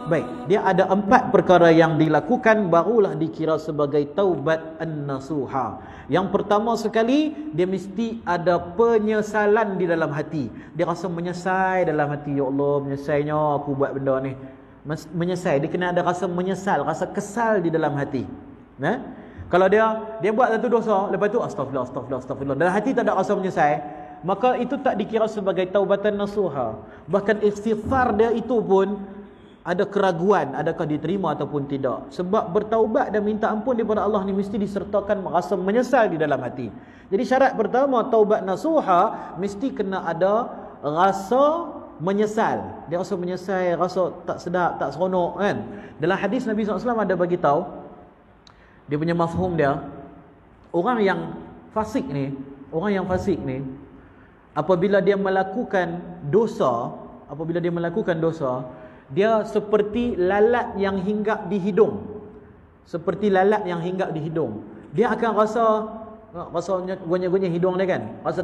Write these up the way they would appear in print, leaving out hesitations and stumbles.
Baik, dia ada 4 perkara yang dilakukan barulah dikira sebagai taubat an-nasuha. Yang pertama sekali, dia mesti ada penyesalan di dalam hati. Dia rasa menyesal dalam hati, ya Allah, menyesalnya aku buat benda ni. Menyesal, dia kena ada rasa menyesal, rasa kesal di dalam hati. Kalau dia buat satu dosa, lepas tu astagfirullah, dalam hati tak ada rasa menyesal, maka itu tak dikira sebagai taubatan nasuha. Bahkan istighfar dia itu pun ada keraguan, adakah diterima ataupun tidak. Sebab bertaubat dan minta ampun daripada Allah ni mesti disertakan rasa menyesal di dalam hati. Jadi syarat pertama taubat nasuha mesti kena ada rasa menyesal. Dia rasa menyesal, rasa tak sedap, tak seronok kan. Dalam hadis Nabi SAW ada bagi tahu, dia punya mafhum dia, orang yang fasik ni, apabila dia melakukan dosa, dia seperti lalat yang hinggap di hidung. Dia akan rasa gonyah-gonyah hidung dia kan, rasa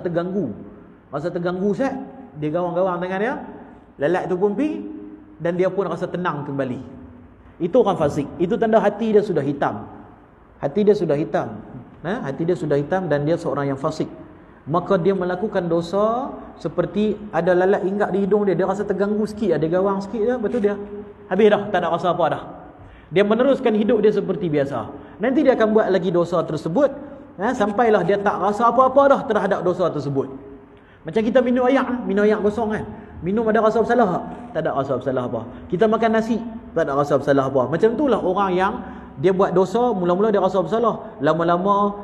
terganggu set. Dia gawang-gawang tangan dia, lalat tu pun pergi, dan dia pun rasa tenang kembali. Itu orang fasik. Itu tanda hati dia sudah hitam. Hati dia sudah hitam dan dia seorang yang fasik. Maka dia melakukan dosa seperti ada lalat hinggap di hidung dia. Dia rasa terganggu sikit, ada gawang sikit je, betul dia habis dah, tak ada rasa apa dah. Dia meneruskan hidup dia seperti biasa. Nanti dia akan buat lagi dosa tersebut, sampailah dia tak rasa apa-apa dah terhadap dosa tersebut. Macam kita minum air kosong kan, minum ada rasa bersalah tak ada rasa bersalah apa. Kita makan nasi tak ada rasa bersalah apa. Macam itulah orang yang dia buat dosa, mula-mula dia rasa bersalah, lama-lama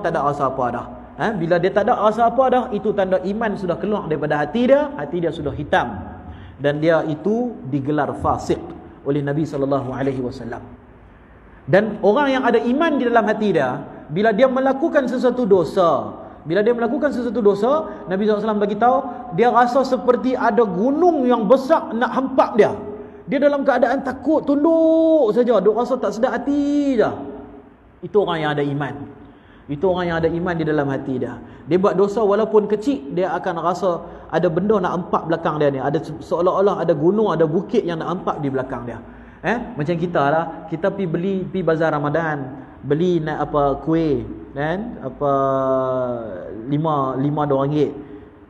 tak ada rasa apa dah. Bila dia tak ada rasa apa dah, itu tanda iman sudah keluar daripada hati dia sudah hitam, dan dia itu digelar fasik oleh Nabi SAW. Dan orang yang ada iman di dalam hati dia, bila dia melakukan sesuatu dosa, Nabi SAW bagi tahu, dia rasa seperti ada gunung yang besar nak hempap dia. Dia dalam keadaan takut, tunduk saja, duk rasa tak sedap hati je. Itu orang yang ada iman. Di dalam hati dia. Dia buat dosa walaupun kecil, dia akan rasa ada benda nak empak belakang dia ni. Ada seolah-olah ada gunung, ada bukit yang nak empak di belakang dia. Macam kita lah, kita pergi bazar Ramadan, beli nak apa kuih kan, apa 5 RM2.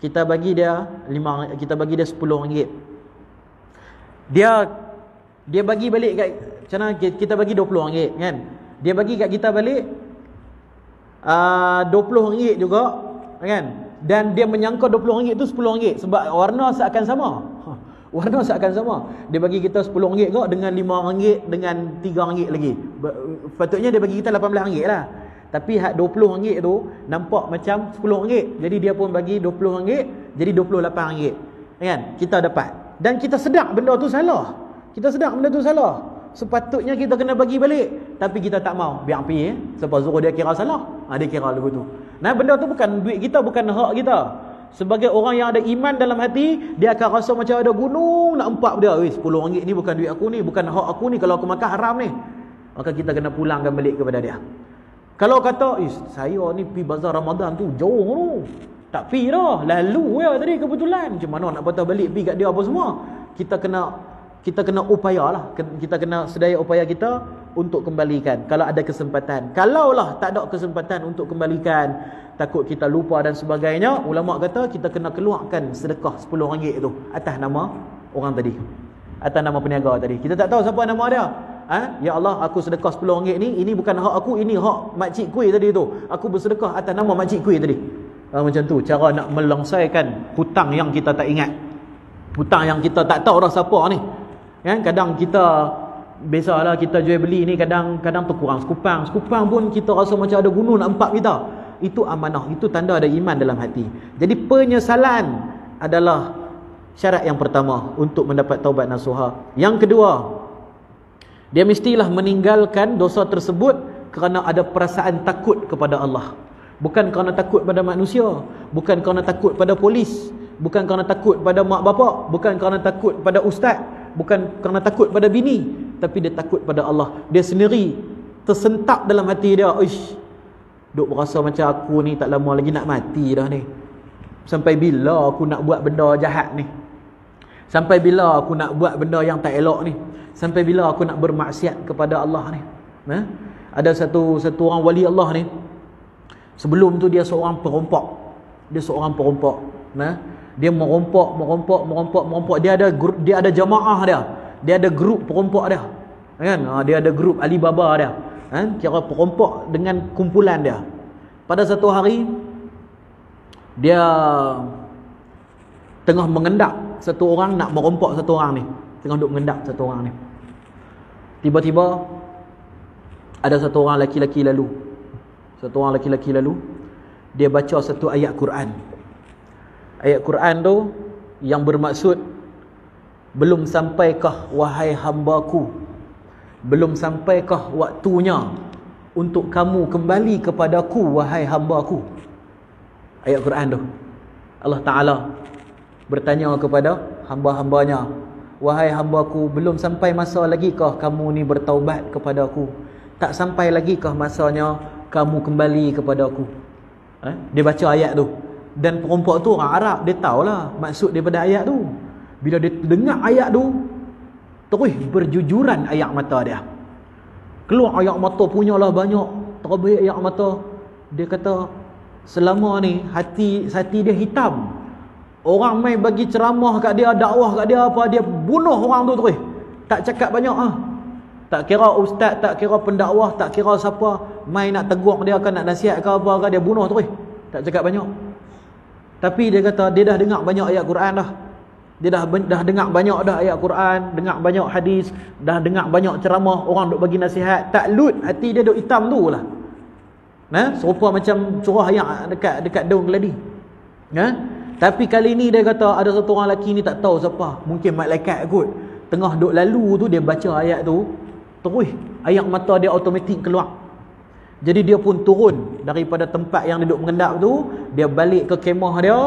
Kita bagi dia 10 ringgit. Dia bagi balik kat, macam mana kita bagi 20 ringgit kan, dia bagi kat kita balik 20 ringgit juga kan, dan dia menyangka 20 ringgit tu 10 ringgit sebab warna seakan sama. Dia bagi kita 10 ringgit kok dengan 5 ringgit dengan 3 ringgit lagi. Patutnya dia bagi kita 18 ringgit lah. Tapi hak 20 ringgit tu nampak macam 10 ringgit. Jadi dia pun bagi 20 ringgit jadi 28 ringgit. Kan? Kita dapat. Dan kita sedar benda tu salah. Sepatutnya kita kena bagi balik, tapi kita tak mau. Biar pergi sebab suruh dia kira salah. Dia kira lagu tu. Benda tu bukan duit kita, bukan hak kita. Sebagai orang yang ada iman dalam hati, dia akan rasa macam ada gunung nak empak dia. 10 ringgit ni bukan duit aku ni, bukan hak aku ni, kalau aku makan haram ni. Maka kita kena pulangkan balik kepada dia. Kalau kata, saya ni pergi bazar Ramadan tu jauh tu, tak pergi dah, lalu ya tadi kebetulan, macam mana nak patah balik pergi kat dia apa semua. Kita kena upaya lah, kita kena sedaya upaya kita untuk kembalikan kalau ada kesempatan. Kalaulah tak ada kesempatan untuk kembalikan, takut kita lupa dan sebagainya, ulama kata kita kena keluarkan sedekah 10 ringgit tu atas nama orang tadi, atas nama peniaga tadi. Kita tak tahu siapa nama dia. Ya Allah, aku sedekah 10 ringgit ni, ini bukan hak aku, ini hak makcik kuih tadi tu. Aku bersedekah atas nama makcik kuih tadi. Macam tu cara nak melangsaikan hutang yang kita tak ingat, hutang yang kita tak tahu dah siapa ni. Kan kadang kita biasalah kita jual beli ni, kadang terkurang sekupang pun kita rasa macam ada gunung nak empak kita. Itu amanah, itu tanda ada iman dalam hati. Jadi penyesalan adalah syarat yang pertama untuk mendapat taubat nasuha. Yang kedua, dia mestilah meninggalkan dosa tersebut kerana ada perasaan takut kepada Allah. Bukan kerana takut pada manusia, bukan kerana takut pada polis, bukan kerana takut pada mak bapak, bukan kerana takut pada ustaz, bukan kerana takut pada bini, tapi dia takut pada Allah. Dia sendiri tersentak dalam hati dia, duk berasa macam aku ni tak lama lagi nak mati dah ni. Sampai bila aku nak buat benda jahat ni? Sampai bila aku nak buat benda yang tak elok ni? Sampai bila aku nak bermaksiat kepada Allah ni? Ada satu orang wali Allah ni, sebelum tu dia seorang perompak. Dia seorang perompak. Dia merompak. Dia ada jamaah dia. Dia ada grup perompak dia. Kan? Dia ada grup Alibaba dia. Kira perompak dengan kumpulan dia. Pada satu hari dia tengah mengendak satu orang nak merompak satu orang ni. Tengah duk mengendak satu orang ni. Tiba-tiba ada satu orang lelaki lalu. Satu orang lelaki lalu. Dia baca satu ayat Quran. Ayat Quran tu yang bermaksud, belum sampaikah wahai hambaku, belum sampaikah waktunya untuk kamu kembali kepadaku wahai hambaku. Ayat Quran tu Allah Ta'ala bertanya kepada hamba-hambanya, wahai hambaku, belum sampai masa lagi kah kamu ni bertaubat kepadaku? Tak sampai lagi kah masanya kamu kembali kepadaku? Dia baca ayat tu. Dan perompak tu orang Arab, dia tahulah maksud daripada ayat tu. Bila dia dengar ayat tu, terus berjujuran air mata dia. Keluar air mata punyalah banyak, terbih air mata. Dia kata, selama ni hati dia hitam. Orang mai bagi ceramah kat dia, dakwah kat dia apa, dia bunuh orang tu terus. Tak cakap banyak Tak kira ustaz, tak kira pendakwah, tak kira siapa, mai nak tegur dia kan, nak nasihat ke apa ke, dia bunuh terus. Tak cakap banyak. Tapi dia kata dia dah dengar banyak ayat Quran dah. Dia dah dengar banyak dah ayat Quran, dengar banyak hadis, dah dengar banyak ceramah, orang duk bagi nasihat, tak lut, hati dia duk hitam tu lah. Serupa macam curah ayat dekat daun keladi. Tapi kali ni dia kata ada satu orang lelaki ni tak tahu siapa, mungkin malaikat kot. Tengah duk lalu tu dia baca ayat tu, terus air mata dia automatik keluar. Jadi dia pun turun daripada tempat yang dia duduk mengendap tu, dia balik ke kemah dia,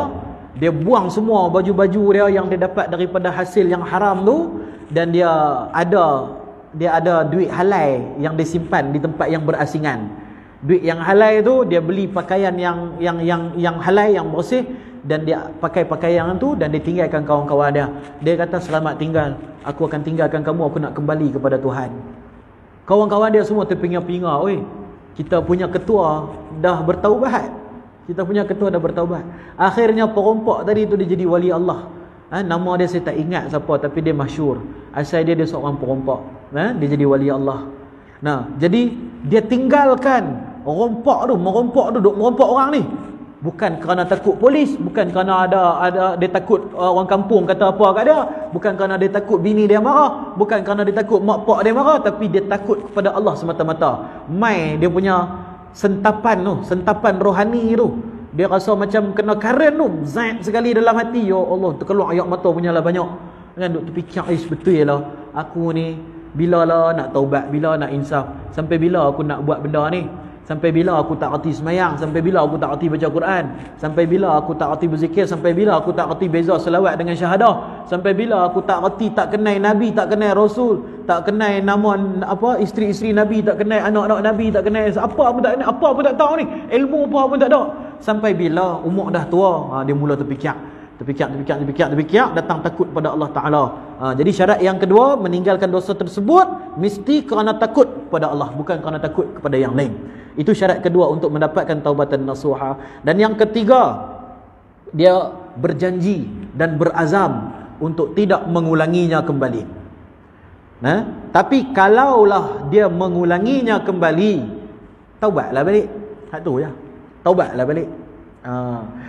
dia buang semua baju-baju dia yang dia dapat daripada hasil yang haram tu, dan dia ada duit halal yang disimpan di tempat yang berasingan. Duit yang halal tu dia beli pakaian yang halal, yang bersih, dan dia pakai pakaian tu dan dia tinggalkan kawan-kawan dia. Dia kata, selamat tinggal, aku akan tinggalkan kamu, aku nak kembali kepada Tuhan. Kawan-kawan dia semua terpinga-pinga, oi, kita punya ketua dah bertaubat. Akhirnya perompak tadi tu dia jadi wali Allah. Nama dia saya tak ingat siapa, tapi dia masyhur. Asal dia seorang perompak. Dia jadi wali Allah. Jadi dia tinggalkan merompak orang ni. Bukan kerana takut polis, bukan kerana ada dia takut orang kampung kata apa kat dia, bukan kerana dia takut bini dia marah, bukan kerana dia takut mak pak dia marah, tapi dia takut kepada Allah semata-mata. Mai dia punya sentapan rohani tu, dia rasa macam kena karen tu, zat sekali dalam hati. Ya Allah, terkeluar air mata punyalah banyak. Kan duk terfikir, betul lah, aku ni bila lah nak taubat, bila nak insaf, sampai bila aku nak buat benda ni? Sampai bila aku tak reti semayang? Sampai bila aku tak reti baca Quran? Sampai bila aku tak reti berzikir? Sampai bila aku tak reti beza selawat dengan syahadah? Sampai bila aku tak reti, tak kenal Nabi, tak kenal Rasul, tak kenal nama isteri-isteri Nabi, tak kenal anak-anak Nabi, tak kenal apa pun tak tahu ni, ilmu apa pun tak ada. Sampai bila umur dah tua, dia mula terfikir, datang takut pada Allah Ta'ala. Jadi syarat yang kedua, meninggalkan dosa tersebut mesti kerana takut pada Allah, bukan kerana takut kepada yang lain. Itu syarat kedua untuk mendapatkan taubatan nasuha. Dan yang ketiga, dia berjanji dan berazam untuk tidak mengulanginya kembali. Tapi kalaulah dia mengulanginya kembali, taubatlah balik. Hak tu je. Taubatlah balik.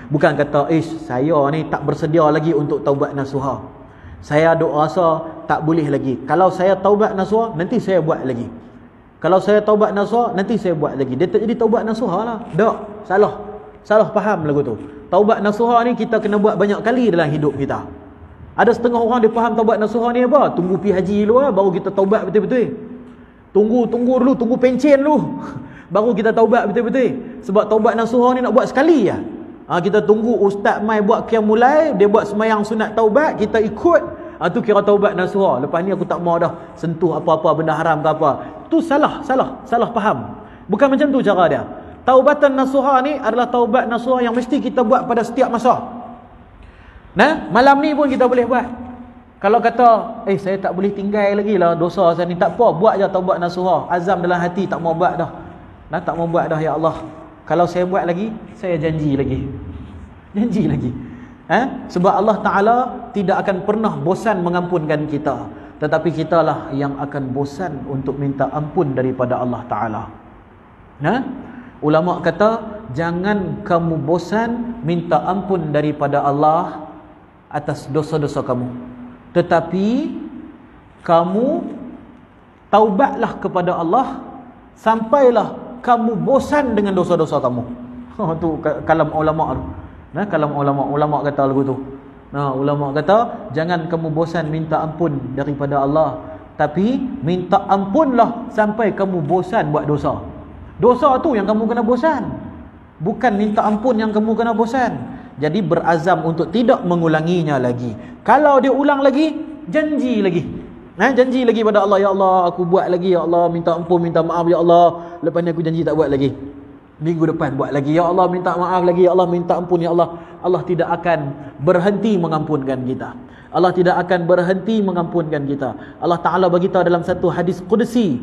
Bukan kata, saya ni tak bersedia lagi untuk taubat nasuha. Saya duk rasa tak boleh lagi. Kalau saya taubat nasuha, nanti saya buat lagi. Kalau saya taubat nasuha, nanti saya buat lagi. Dia tak jadi taubat nasuha lah. Tak, salah faham lagu tu. Taubat nasuha ni kita kena buat banyak kali dalam hidup kita. Ada setengah orang dia faham taubat nasuha ni apa? Tunggu pi haji dulu lah, baru kita taubat betul-betul. Tunggu dulu, tunggu pencen dulu, baru kita taubat betul-betul. Sebab taubat nasuha ni nak buat sekali lah. Kita tunggu ustaz mai buat qiyamul lail, dia buat semayang sunat taubat, kita ikut. Tu kira taubat nasuha. Lepas ni aku tak mau dah sentuh apa-apa benda haram ke apa. Tu salah faham. Bukan macam tu cara dia. Taubatan nasuha ni adalah taubat nasuha yang mesti kita buat pada setiap masa. Malam ni pun kita boleh buat. Kalau kata, saya tak boleh tinggal lagi lah dosa saya ni, tak apa, buat je taubat nasuha. Azam dalam hati, tak mau buat dah. Tak mau buat dah, ya Allah. Kalau saya buat lagi, saya janji lagi. Janji lagi. Sebab Allah Ta'ala tidak akan pernah bosan mengampunkan kita. Tetapi kitalah yang akan bosan untuk minta ampun daripada Allah Ta'ala. Ulama kata, jangan kamu bosan minta ampun daripada Allah atas dosa-dosa kamu. Tetapi kamu taubatlah kepada Allah sampailah kamu bosan dengan dosa-dosa kamu. Tu kalam ulama tu. Kalam ulama kata lagu tu. Ulama kata jangan kamu bosan minta ampun daripada Allah, tapi minta ampunlah sampai kamu bosan buat dosa. Dosa tu yang kamu kena bosan, bukan minta ampun yang kamu kena bosan. Jadi berazam untuk tidak mengulanginya lagi. Kalau dia ulang lagi, janji lagi. Janji lagi pada Allah, ya Allah aku buat lagi, ya Allah minta ampun, minta maaf ya Allah, lepas ni aku janji tak buat lagi. Minggu depan buat lagi, ya Allah minta maaf lagi, ya Allah minta ampun ya Allah. Allah tidak akan berhenti mengampunkan kita. Allah tidak akan berhenti mengampunkan kita. Allah Ta'ala beritahu dalam satu hadis Qudsi,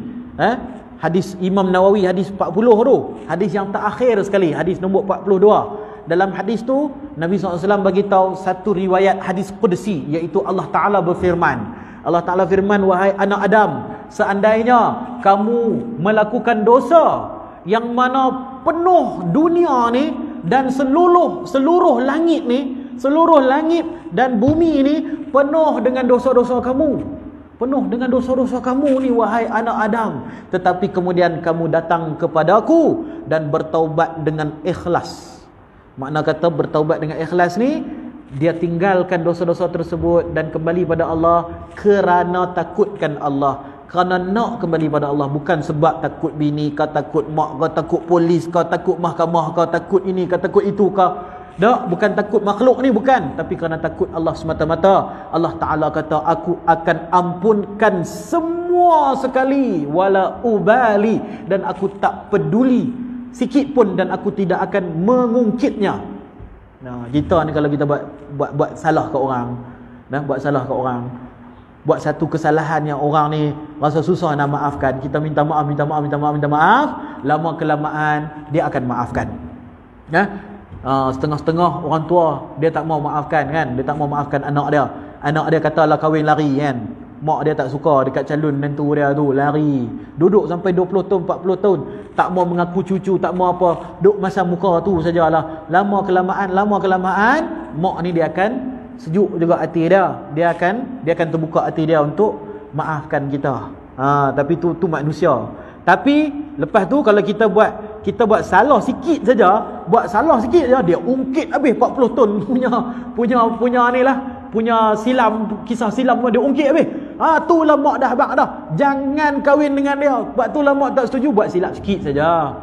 hadis Imam Nawawi, hadis 40 tu, hadis yang terakhir sekali, hadis nombor 42. Dalam hadis tu Nabi SAW beritahu satu riwayat hadis Qudsi, iaitu Allah Ta'ala berfirman. Allah Ta'ala firman, wahai anak Adam, seandainya kamu melakukan dosa yang mana penuh dunia ni dan seluruh langit ni, seluruh langit dan bumi ni penuh dengan dosa-dosa kamu, penuh dengan dosa-dosa kamu ni wahai anak Adam, tetapi kemudian kamu datang kepadaku dan bertaubat dengan ikhlas. Makna kata bertaubat dengan ikhlas ni, dia tinggalkan dosa-dosa tersebut dan kembali pada Allah kerana takutkan Allah, kerana nak kembali pada Allah, bukan sebab takut bini, kau takut mak, kau takut polis, kau takut mahkamah, kau takut ini, kau takut itu, kau tak, bukan takut makhluk ni, bukan, tapi kerana takut Allah semata-mata. Allah Ta'ala kata, aku akan ampunkan semua sekali, wala ubali, dan aku tak peduli sikit pun, dan aku tidak akan mengungkitnya. Kita ni kalau kita buat salah ke orang, buat salah ke orang, buat satu kesalahan yang orang ni rasa susah nak maafkan, kita minta maaf, lama kelamaan dia akan maafkan. Setengah-setengah orang tua dia tak mau maafkan kan, dia tak mau maafkan anak dia katalah kahwin lari kan, mak dia tak suka dekat calon menantu dia tu, lari duduk sampai 20 tahun 40 tahun tak mau mengaku cucu, tak mau apa, duduk masa muka tu sajalah. Lama kelamaan mak ni dia akan sejuk juga hati dia, dia akan terbuka hati dia untuk maafkan kita. Tapi tu manusia. Tapi lepas tu kalau kita buat salah sikit saja, dia ungkit habis 40 tahun punya ni lah, punya kisah silam dia ungkit habis. Tu lah mak dah abang dah, jangan kahwin dengan dia, sebab tu lah mak tak setuju, buat silap sikit saja,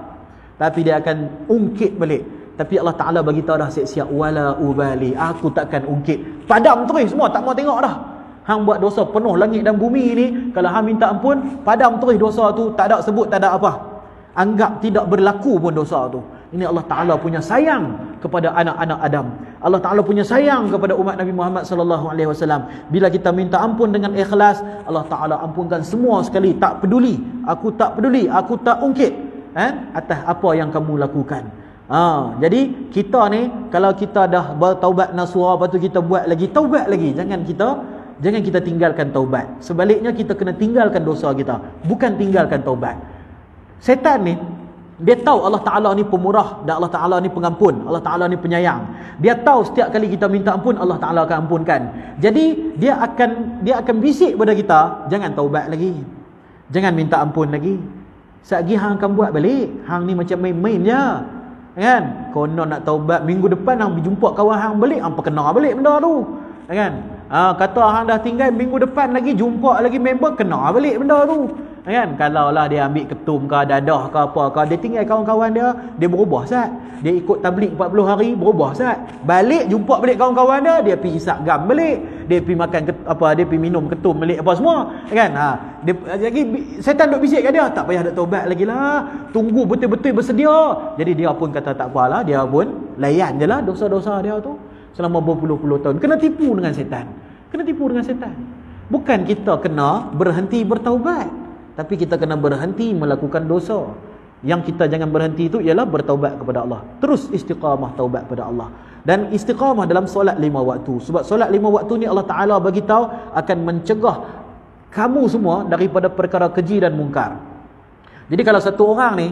tapi dia akan ungkit balik. Tapi Allah Ta'ala bagi tahu dah siap-siap, wala ubali, aku takkan ungkit, padam terus semua, tak mau tengok dah. Hang buat dosa penuh langit dan bumi ni, kalau hang minta ampun, padam terus dosa tu, tak ada sebut, tak ada apa, anggap tidak berlaku pun dosa tu. Ini Allah Ta'ala punya sayang kepada anak-anak Adam. Allah Ta'ala punya sayang kepada umat Nabi Muhammad SAW. Bila kita minta ampun dengan ikhlas, Allah Ta'ala ampunkan semua sekali. Tak peduli, aku tak ungkit atas apa yang kamu lakukan. Jadi kita ni, kalau kita dah bertaubat nasuha, lepas tu kita buat lagi, taubat lagi, jangan kita tinggalkan taubat. Sebaliknya kita kena tinggalkan dosa kita, bukan tinggalkan taubat. Setan ni dia tahu Allah Ta'ala ni pemurah dan Allah Ta'ala ni pengampun, Allah Ta'ala ni penyayang. Dia tahu setiap kali kita minta ampun, Allah Ta'ala akan ampunkan. Jadi dia akan bisik pada kita, jangan taubat lagi, jangan minta ampun lagi. Satgi hang akan buat balik, hang ni macam main-main je kan. Konon nak taubat, minggu depan hang berjumpa kawan hang balik, hang kena balik benda tu kan. Kata hang dah tinggal, minggu depan lagi jumpa lagi member, kena balik benda tu kan. Kalau lah dia ambil ketum ke dadah ke apa ke, dia tinggal kawan-kawan dia berubah sat, dia ikut tabligh 40 hari berubah sat, balik jumpa balik kawan-kawan dia pergi isap gam balik, dia pergi makan dia pergi minum ketum balik apa semua kan. Dia lagi setan duk bisik kat dia, tak payah nak taubat lagi lah, tunggu betul-betul bersedia. Jadi dia pun kata tak apalah, dia pun layan je lah dosa-dosa dia tu selama berpuluh-puluh tahun. Kena tipu dengan setan Kena tipu dengan setan. Bukan kita kena berhenti bertaubat, tapi kita kena berhenti melakukan dosa. Yang kita jangan berhenti itu ialah bertaubat kepada Allah. Terus istiqamah taubat kepada Allah. Dan istiqamah dalam solat 5 waktu. Sebab solat 5 waktu ni Allah Ta'ala bagi tahu akan mencegah kamu semua daripada perkara keji dan mungkar. Jadi kalau satu orang ni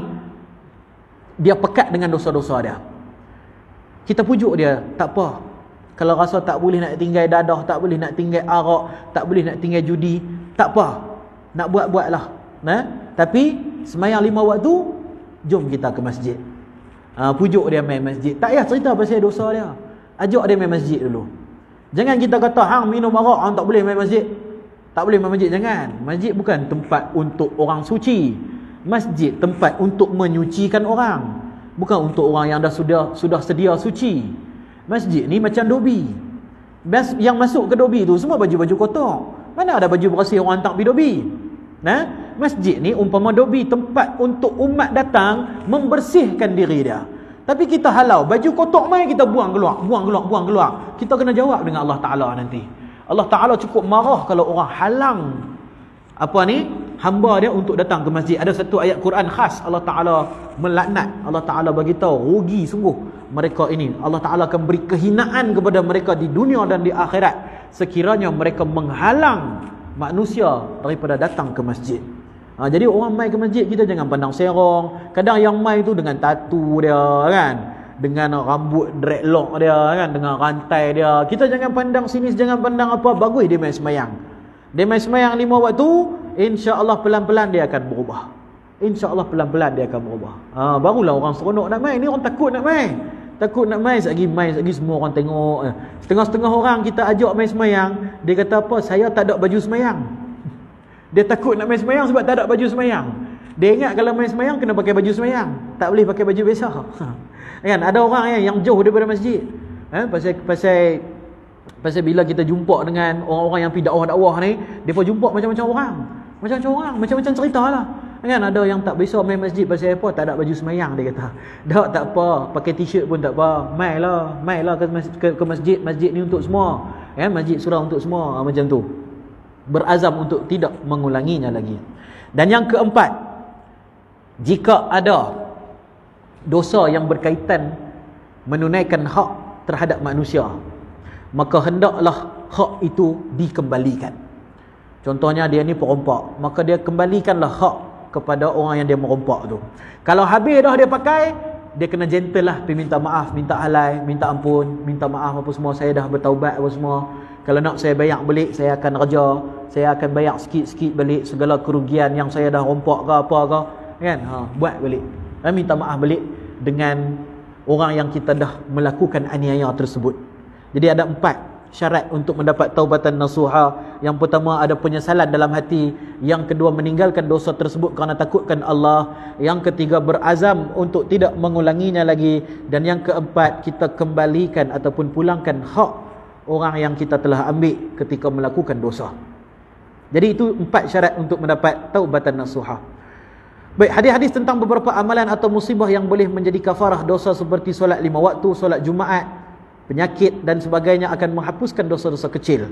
dia pekat dengan dosa-dosa dia, kita pujuk dia, tak apa. Kalau rasa tak boleh nak tinggal dadah, tak boleh nak tinggal arak, tak boleh nak tinggal judi, tak apa. Nak buat-buatlah. Tapi semayang 5 waktu, jom kita ke masjid. Pujuk dia main masjid. Tak payah cerita pasal dosa dia. Ajak dia main masjid dulu. Jangan kita kata hang minum arak, hang tak boleh main masjid. Tak boleh main masjid, jangan. Masjid bukan tempat untuk orang suci. Masjid tempat untuk menyucikan orang. Bukan untuk orang yang sudah sedia suci. Masjid ni macam dobi. Yang masuk ke dobi tu semua baju-baju kotor. Mana ada baju bersih orang tak pergi dobi? Masjid ni umpama dobi, tempat untuk umat datang membersihkan diri dia. Tapi kita halau, baju kotor mai kita buang keluar. Kita kena jawab dengan Allah Ta'ala nanti. Allah Ta'ala cukup marah kalau orang halang hamba dia untuk datang ke masjid. Ada satu ayat Quran khas Allah Ta'ala melaknat. Allah Ta'ala bagi tahu rugi sungguh mereka ini. Allah Ta'ala akan beri kehinaan kepada mereka di dunia dan di akhirat sekiranya mereka menghalang manusia daripada datang ke masjid. Jadi orang mai ke masjid, kita jangan pandang serong. Kadang yang mai tu dengan tatu dia kan, dengan rambut dreadlock dia kan, dengan rantai dia. Kita jangan pandang sinis, jangan pandang apa. Bagus dia main semayang. Dia main semayang 5 waktu, insya-Allah pelan-pelan dia akan berubah. InsyaAllah pelan-pelan dia akan berubah. Barulah orang seronok nak main. Ni orang takut nak main. Takut nak main, sekejap semua orang tengok. Setengah-setengah orang kita ajak main semayang, dia kata apa? Saya tak ada baju semayang. Dia takut nak main semayang sebab tak ada baju semayang. Dia ingat kalau main semayang kena pakai baju semayang, tak boleh pakai baju biasa. Kan ada orang yang jauh daripada masjid. Pasal bila kita jumpa dengan orang-orang yang pergi dakwah-dakwah ni, depa jumpa macam-macam orang. Macam-macam cerita lah. Kan ada yang tak biasa main masjid pasal apa? Tak ada baju semayang, dia kata. Tak apa, pakai t-shirt pun tak apa. Mailah ke masjid. Masjid ni untuk semua. Kan masjid surau untuk semua, macam tu. Berazam untuk tidak mengulanginya lagi. Dan yang keempat, jika ada dosa yang berkaitan menunaikan hak terhadap manusia, maka hendaklah hak itu dikembalikan. Contohnya dia ni perompak, maka dia kembalikanlah hak kepada orang yang dia merompak tu. Kalau habis dah dia pakai, dia kena gentle lah, pergi minta maaf, minta halai, minta ampun, minta maaf apa semua, saya dah bertaubat apa semua. Kalau nak saya bayar balik, saya akan kerja, saya akan bayar sikit-sikit balik segala kerugian yang saya dah rompak ke apa ke, kan? Buat balik. Minta maaf balik dengan orang yang kita dah melakukan aniaya tersebut. Jadi ada 4 syarat untuk mendapat taubatan nasuha. Yang pertama, ada penyesalan dalam hati. Yang kedua, meninggalkan dosa tersebut kerana takutkan Allah. Yang ketiga, berazam untuk tidak mengulanginya lagi. Dan yang keempat, kita kembalikan ataupun pulangkan hak orang yang kita telah ambil ketika melakukan dosa. Jadi itu 4 syarat untuk mendapat taubatan nasuha. Baik, hadis-hadis tentang beberapa amalan atau musibah yang boleh menjadi kafarah dosa seperti solat 5 waktu, solat Jumaat, penyakit dan sebagainya akan menghapuskan dosa-dosa kecil.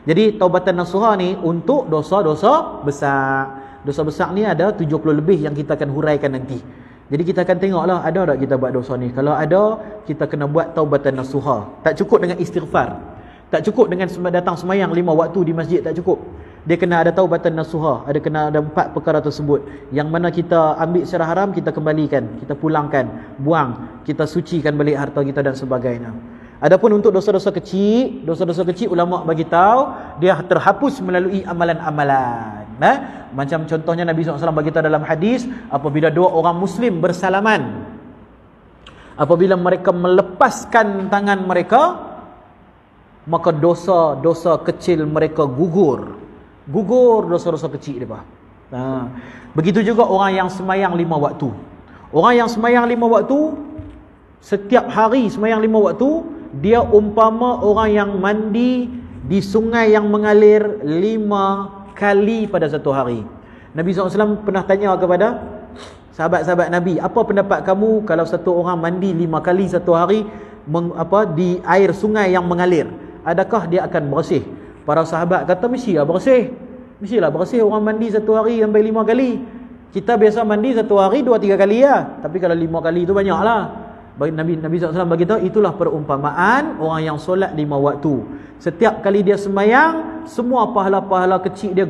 Jadi taubatan nasuha ni untuk dosa-dosa besar. Dosa besar ni ada 70 lebih yang kita akan huraikan nanti. Jadi kita akan tengoklah ada tak kita buat dosa ni. Kalau ada, kita kena buat taubatan nasuha. Tak cukup dengan istighfar. Tak cukup dengan datang semayang 5 waktu di masjid, tak cukup. Dia kena ada taubatan nasuha. Kena ada 4 perkara tersebut. Yang mana kita ambil secara haram, kita kembalikan, kita pulangkan, buang, kita sucikan balik harta kita dan sebagainya. Adapun untuk dosa-dosa kecil ulama bagi tahu dia terhapus melalui amalan-amalan. Macam contohnya Nabi SAW bagi tahu dalam hadis, apabila 2 orang muslim bersalaman, apabila mereka melepaskan tangan mereka, maka dosa-dosa kecil mereka gugur dosa-dosa kecil mereka. Begitu juga orang yang semayang 5 waktu. Orang yang semayang 5 waktu, setiap hari semayang 5 waktu, dia umpama orang yang mandi di sungai yang mengalir 5 kali pada satu hari. Nabi SAW pernah tanya kepada sahabat-sahabat Nabi, apa pendapat kamu kalau satu orang mandi 5 kali satu hari di air sungai yang mengalir? adakah dia akan bersih? Para sahabat kata mestilah bersih. Mestilah bersih. Orang mandi satu hari sampai 5 kali. Kita biasa mandi satu hari 2-3 kali lah. Tapi kalau 5 kali itu banyak lah. Nabi SAW beritahu, itulah perumpamaan orang yang solat 5 waktu. Setiap kali dia sembahyang, semua pahala-pahala kecil dia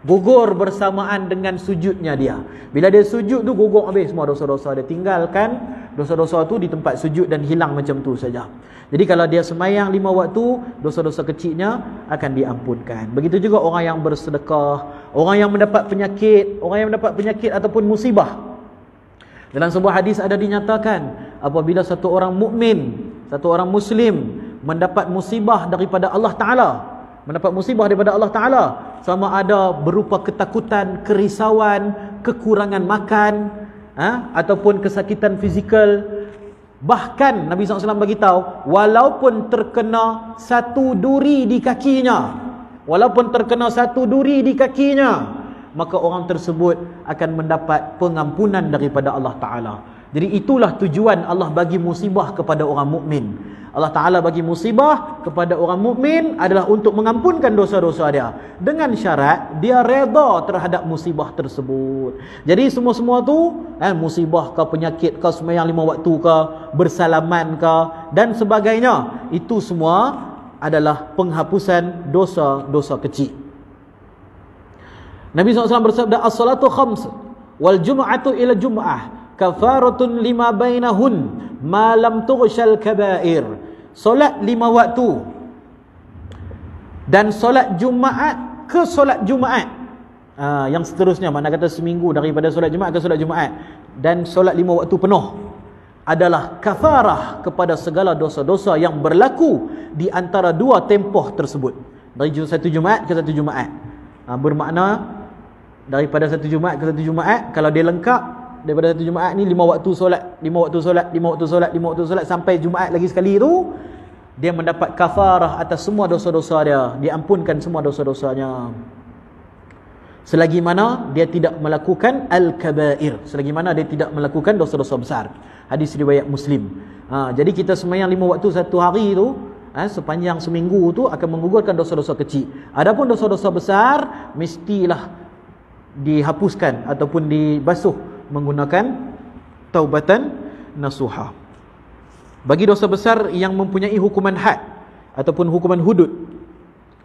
gugur bersamaan dengan sujudnya dia. Bila dia sujud tu gugur habis semua dosa-dosa dia. Tinggalkan dosa-dosa tu di tempat sujud dan hilang macam tu saja. Jadi kalau dia sembahyang 5 waktu, dosa-dosa kecilnya akan diampunkan. Begitu juga orang yang bersedekah, orang yang mendapat penyakit ataupun musibah. Dalam sebuah hadis ada dinyatakan, apabila satu orang mukmin, satu orang muslim mendapat musibah daripada Allah Ta'ala, sama ada berupa ketakutan, kerisauan, kekurangan makan, ataupun kesakitan fizikal, bahkan Nabi SAW beritahu, walaupun terkena satu duri di kakinya, maka orang tersebut akan mendapat pengampunan daripada Allah Ta'ala. Jadi itulah tujuan Allah bagi musibah kepada orang mukmin. Allah Ta'ala bagi musibah kepada orang mukmin adalah untuk mengampunkan dosa-dosa dia, dengan syarat dia reda terhadap musibah tersebut. Jadi semua-semua tu, musibah ke, penyakit ke, sembahyang 5 waktu ke, bersalaman ke dan sebagainya, itu semua adalah penghapusan dosa-dosa kecil. Nabi SAW bersabda, as-salatu khams wal jum'atu ila jum'ah kafaratun lima bainahun ma lam tughshal kaba'ir. Solat 5 waktu dan solat Jumaat ke solat Jumaat, yang seterusnya, makna kata seminggu daripada solat Jumaat ke solat Jumaat, dan solat 5 waktu penuh adalah kafarah kepada segala dosa-dosa yang berlaku di antara dua tempoh tersebut, dari satu Jumaat ke satu Jumaat. Bermakna daripada satu Jumaat ke satu Jumaat, kalau dia lengkap daripada satu Jumaat ni 5 waktu solat sampai Jumaat lagi sekali tu, dia mendapat kafarah atas semua dosa-dosa dia, diampunkan semua dosa-dosanya, selagi mana dia tidak melakukan al-kabair, selagi mana dia tidak melakukan dosa-dosa besar. Hadis riwayat Muslim. Jadi kita sembahyang 5 waktu satu hari tu, sepanjang seminggu tu akan menggugurkan dosa-dosa kecil. Adapun dosa-dosa besar mestilah dihapuskan ataupun dibasuh menggunakan taubatan nasuha. Bagi dosa besar yang mempunyai hukuman had ataupun hukuman hudud,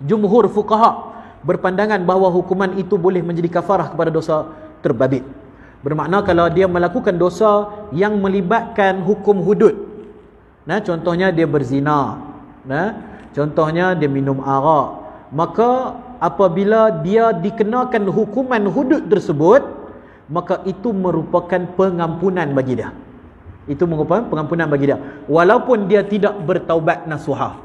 jumhur fuqaha berpandangan bahawa hukuman itu boleh menjadi kafarah kepada dosa terbabit. Bermakna kalau dia melakukan dosa yang melibatkan hukum hudud, contohnya dia berzina, contohnya dia minum arak, maka apabila dia dikenakan hukuman hudud tersebut, maka itu merupakan pengampunan bagi dia. Itu merupakan pengampunan bagi dia, walaupun dia tidak bertaubat nasuha,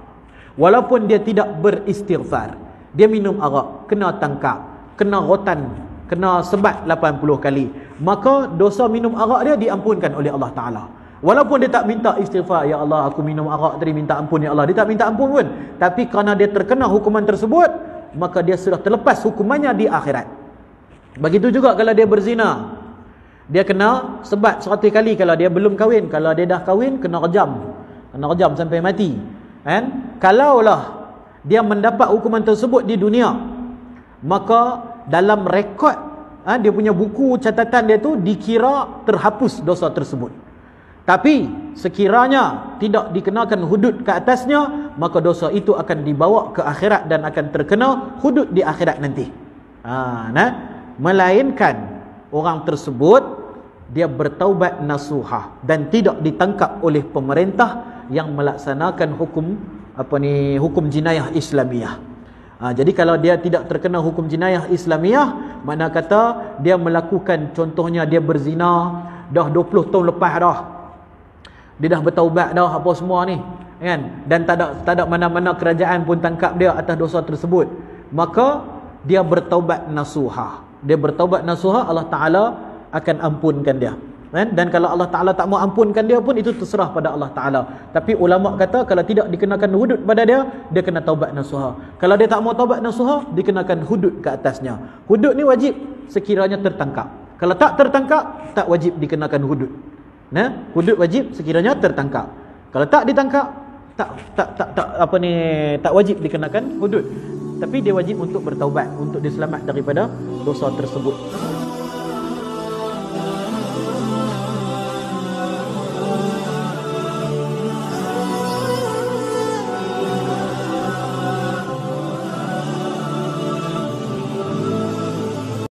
walaupun dia tidak beristighfar. Dia minum arak, kena tangkap, kena rotan, kena sebat 80 kali, maka dosa minum arak dia diampunkan oleh Allah Ta'ala. Walaupun dia tak minta istighfar, ya Allah aku minum arak tadi, minta ampun ya Allah, dia tak minta ampun pun, tapi kerana dia terkena hukuman tersebut, maka dia sudah terlepas hukumannya di akhirat. Begitu juga kalau dia berzina, dia kena sebat 100 kali kalau dia belum kahwin. Kalau dia dah kahwin, kena rejam sampai mati. Kalaulah dia mendapat hukuman tersebut di dunia, maka dalam rekod dia punya buku catatan dia tu dikira terhapus dosa tersebut. Tapi sekiranya tidak dikenakan hudud ke atasnya, maka dosa itu akan dibawa ke akhirat dan akan terkena hudud di akhirat nanti. Melainkan orang tersebut dia bertaubat nasuha dan tidak ditangkap oleh pemerintah yang melaksanakan hukum jinayah Islamiyah. Jadi kalau dia tidak terkena hukum jinayah Islamiyah, makna kata dia melakukan, contohnya dia berzina dah 20 tahun lepas dah, dia dah bertaubat dah apa semua ni, dan tak ada mana-mana kerajaan pun tangkap dia atas dosa tersebut, maka dia bertaubat nasuha. Dia bertaubat nasuha, Allah Ta'ala akan ampunkan dia. Dan kalau Allah Ta'ala tak mau ampunkan dia pun, itu terserah pada Allah Ta'ala. Tapi ulama' kata kalau tidak dikenakan hudud pada dia, dia kena taubat nasuha. Kalau dia tak mau taubat nasuha, dikenakan hudud ke atasnya. Hudud ni wajib sekiranya tertangkap. Kalau tak tertangkap, tak wajib dikenakan hudud. Hudud wajib sekiranya tertangkap. Kalau tak ditangkap, apa ni, tak wajib dikenakan hudud, tapi dia wajib untuk bertaubat, untuk dia selamat daripada dosa tersebut.